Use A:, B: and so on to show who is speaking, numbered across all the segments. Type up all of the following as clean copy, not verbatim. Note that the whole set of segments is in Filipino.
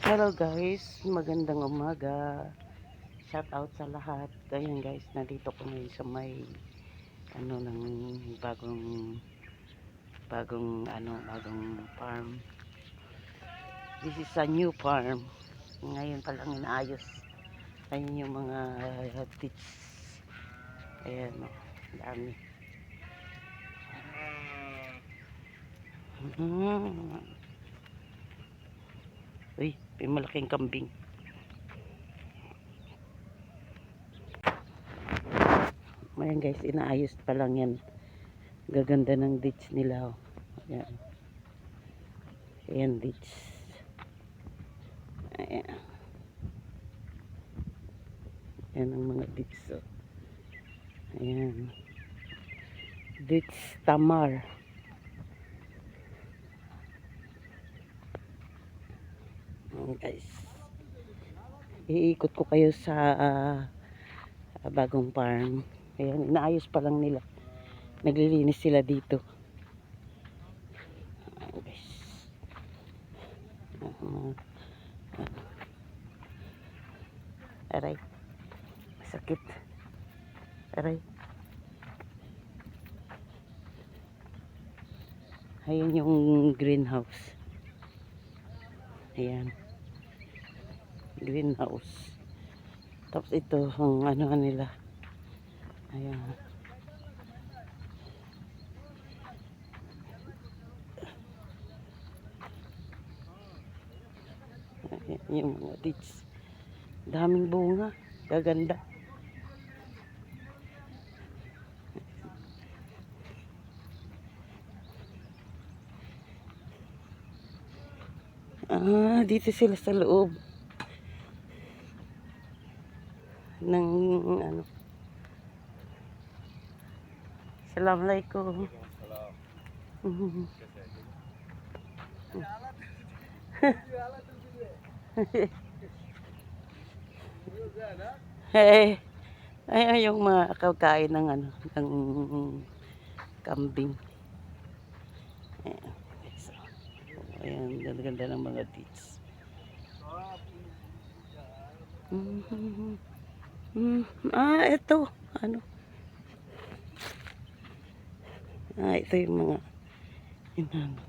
A: Hello guys, magandang umaga. Shout out sa lahat. Ayan guys, nandito ko ngayon sa may ng bagong farm. This is a new farm. Ngayon pa lang inaayos. Ayun yung mga ditch. Ayan o, dami. Uy, may malaking kambing. Ayan guys, inaayos pa lang yan. Gaganda ng ditch nila. Oh. Ayan. Ayan ditch. Ayan. Ayan ang mga ditch. Oh. Ayan. Ditch Tamar. Ayan guys. Iikot ko kayo sa bagong farm. Ayan, inaayos pa lang nila. Naglilinis sila dito. Ayan guys. Aray. Sakit. Aray. Ayan yung greenhouse. Ayan. Greenhouse. Tapos ito ang ano nila. Ayan. Ayan yung mga ditch. Daming bunga. Gaganda. Dito sila sa loob ng ano. Assalamualaikum. Hey, ay yung mga kakain ng ano, ng kambing. Ayan. So, ayan, ganda-ganda ng mga ditch. Ito. Ano? Ito yung mga inano.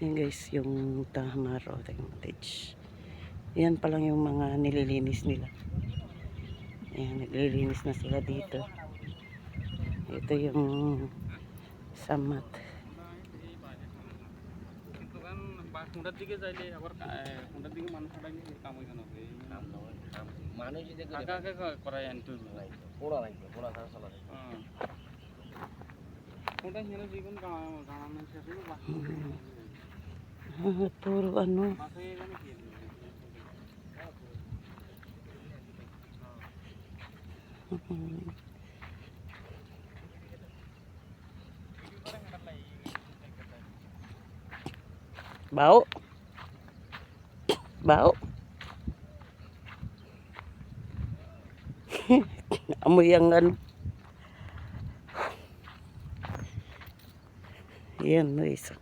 A: Yan guys, yung Tamar o ditch. Yan pa lang yung mga nililinis nila. Ayan, naglilinis na sila dito. Ito yung samat.
B: হুঁটার দিকে যাইলে আবার হুঁটার দিকে মানুষ হাঁটাই কাম হইতো না মানুষ যদি আগে আগে করাই আনতে পোড়া লাগবে পোড়া ছাড়া চলা যায় হুঁটা হিনে জীবন গামানো শেষ হলো বাকি
A: puro ano.
B: বাকি এখানে কি
A: Bau. Bau. Amoy ang ano. Yan, no, isa.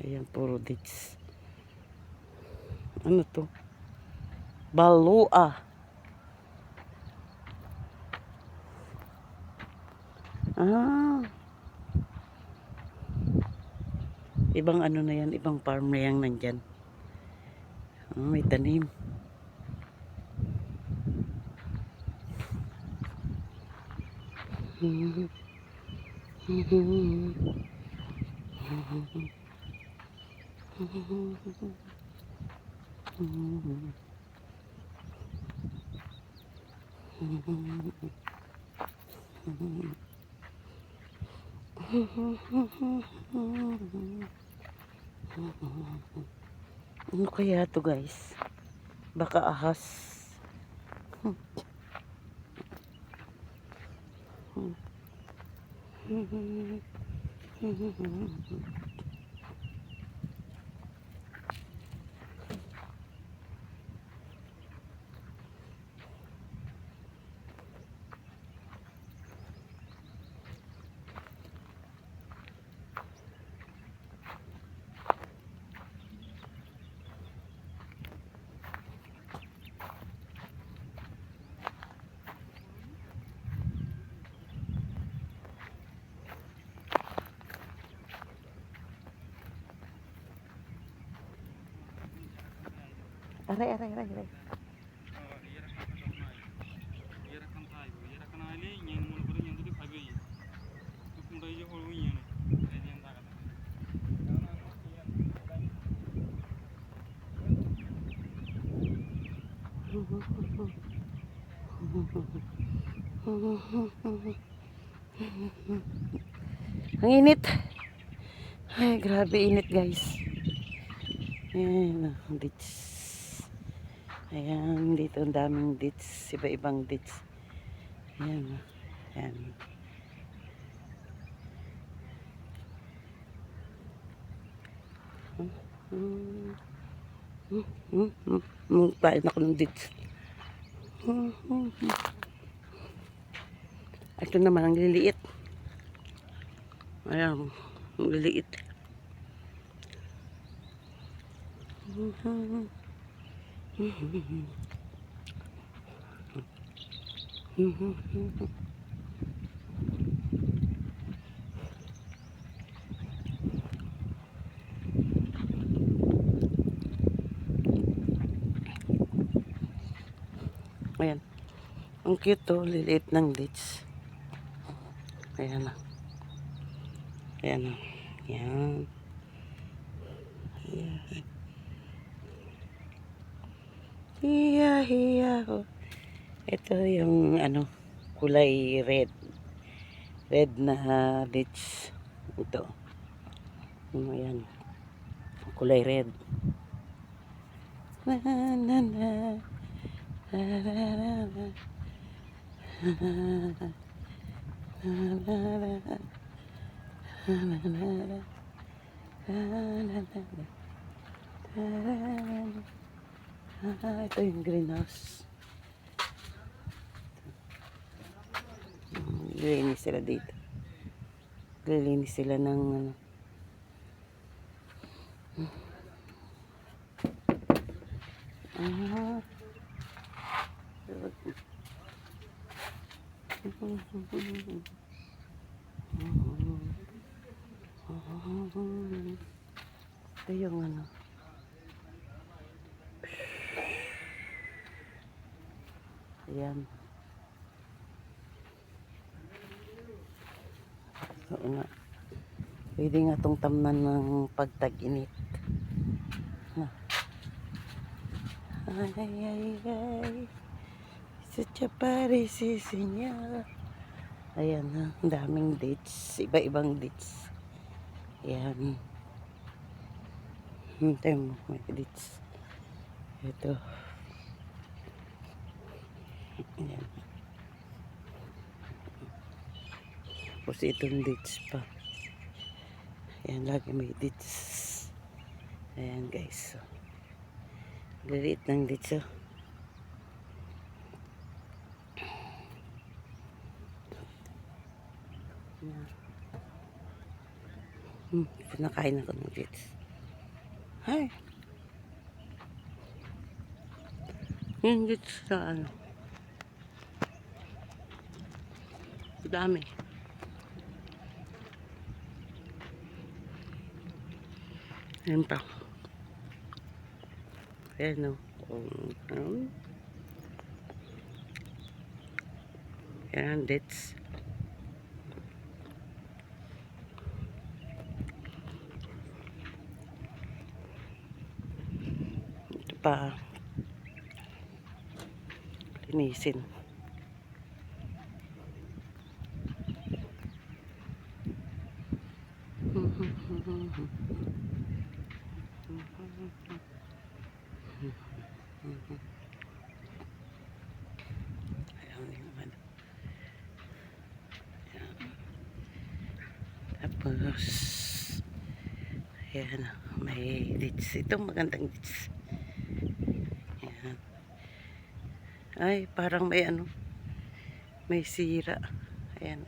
A: Ayan, puro ditch. Ano to? Balua. Ibang ano na yan, ibang farm na yan nandyan. May tanim. Ano kaya to guys? Baka ahas. Aray, aray, aray, aray. Ang init. Ay, grabe init guys. Ayan, ditch. Ayan, dito ang daming ditch. Iba-ibang ditch. Ayan, ayan. Tayo na ko ng ditch. Ito naman ang liliit. Ayan, ang liliit. Ayan. Ang cute to, liliit ng ditch. Ayan na. Ayan na. Ayan. Ayan. Hiya, hiya. Ito yung ano, kulay red. Red na ditch. Ito. Ayan. Kulay red. Na, na, na. Na, na, na, na. Ito yung greenhouse. Lilinis sila dito. Lilinis sila ng ano. Ito yung ano. Ayan. Oo nga. Pwede nga itong tamnan ng pagtag-init. Ay, ay, ay. Sa chapari sisinya. Ayan na. Ang daming dates. Iba-ibang dates. Ayan. Hintay mo. May dates. Ito. Ayan. Tapos itong dates pa. Ayan, lagi may dates. Ayan guys. So, liliit ng dates. Oh. Pinakain ako ng dates. Hi. Yung dates sa ano. Dami. Ayan pa. Ayan o. Ayan, dates. Ito pa. Linisin. Mhm. Ayaw din naman. Ayan. Tapos, ayan, may ditch. Ito magandang ditch. Ayan. Ay, parang may ano, may sira. Ayan.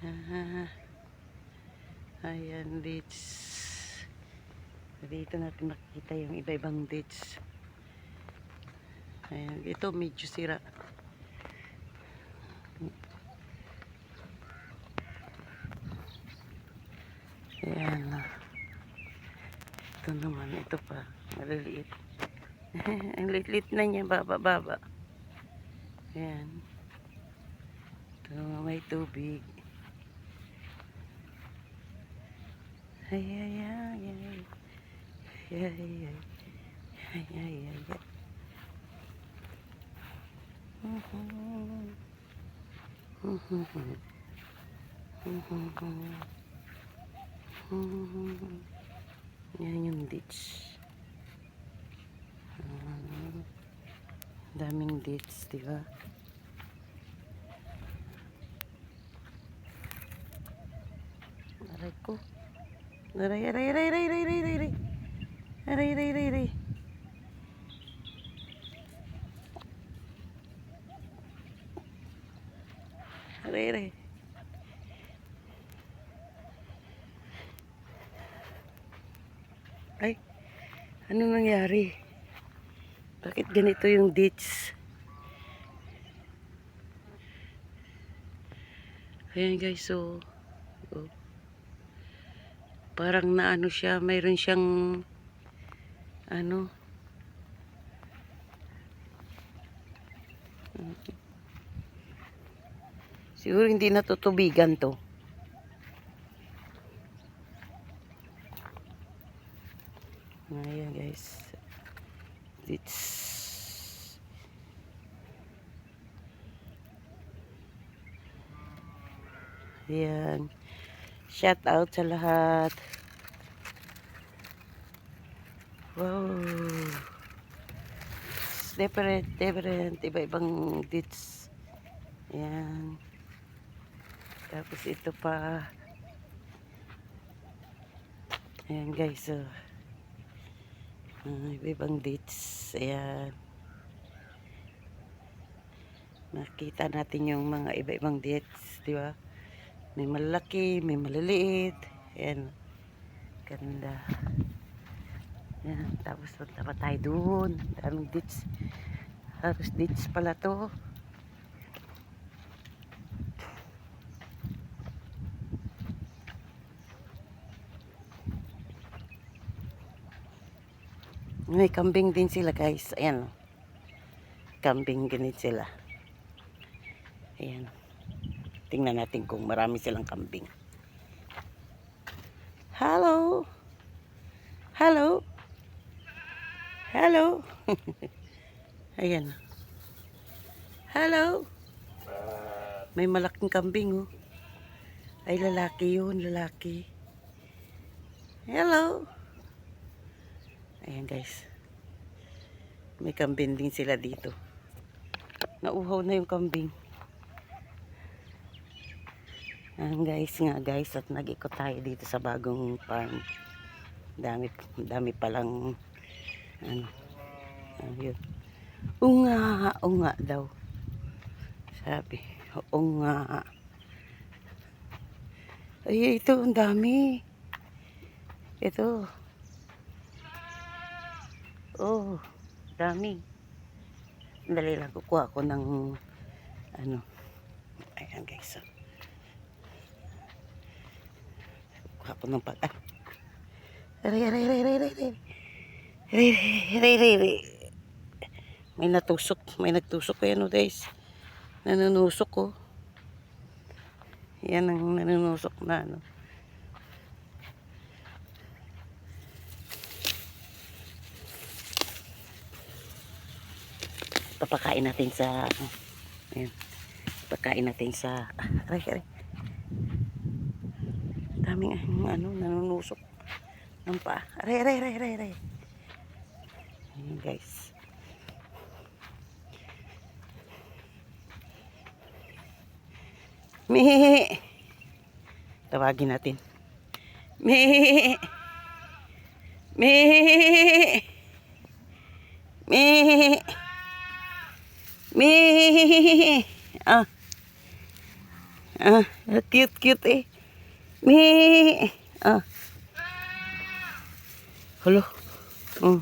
A: Ah, ayan, ditch. Dito natin makikita yung iba-ibang ditch. Ayan, ito medyo sira. Ayan. Ito naman, ito pa. Maliliit. Ang liit-liit na niya, baba-baba. Ayan. Ito, may tubig. Ay, ay, ay, ay. Ay, ay, ay. Ay, ay, ay, ay. Yan yung ditch. Daming ditch, di ba? Aray ko. Aray, aray, aray, aray, aray, aray, aray. Aray, aray, aray, aray. Aray, aray. Ay, ano nangyari? Bakit ganito yung ditch? Ayan guys, so oh, parang naano siya, mayroon siyang ano, siguro hindi natutubigan to. Ayan guys, ditch. Ayan. Shout out sa lahat. Wow. Different, different. Iba-ibang ditch. Ayan. Tapos ito pa. Ayan guys. So, iba-ibang ditch. Ayan. Nakita natin yung mga iba-ibang ditch. Di ba? May malaki, may maliliit. Ayan. Ganda. Ayan. Tapos punta pa tayo doon. Daming ditch. Halos ditch pala to. May kambing din sila guys. Ayan. Kambing din sila. Ayan. Tingnan natin kung marami silang kambing. Hello. Hello. Hello. Ayan. Hello. May malaking kambing oh. Ay lalaki yun, lalaki. Hello. Ayan guys. May kambing din sila dito. Nauhaw na yung kambing. Ayan guys nga guys, at nag-ikot tayo dito sa bagong farm. Dami palang ano. Ayun. Unga daw. Sabi, unga. Ay, ito ang dami. Ito. Oh, dami. Dali lang, kukuha ko ng ano. Ayan guys. So. Kukuha ko ng pag... Ah. Aray. May nagtusok ko yan oh guys. Nanunusok ko. Yan ang nanunusok na ano. Papakain natin sa ayan. Pakain natin sa aray. Daming ano nanunusok. Ang pa. Aray, aray, aray, aray, aray. Ayan guys. Mihi. Tawagin natin. Mihi. Mihi. Mihi. Mihi. Ah. Ah, cute cute eh. Mihi. Ah. Hello. Oh.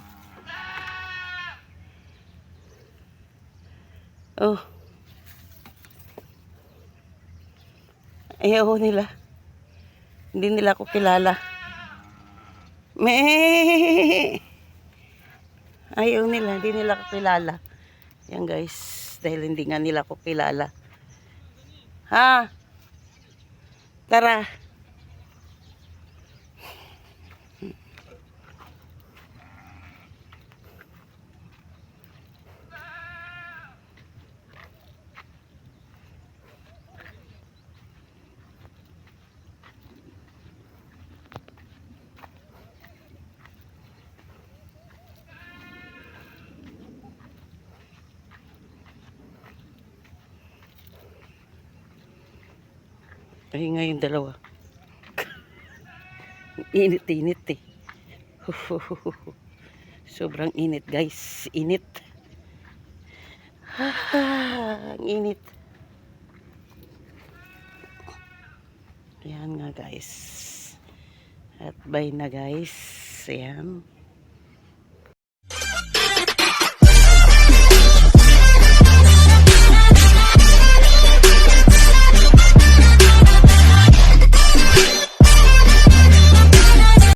A: Oh. Ayaw nila. Hindi nila ako kilala. Me. Ayaw nila, hindi nila ako kilala. Yan guys, dahil hindi nga nila ako kilala. Ha? Tara. Ay nga yung dalawa. Init-init eh. Sobrang init guys. Init. Ang init. Ayan nga guys. At bye na guys. Ayan.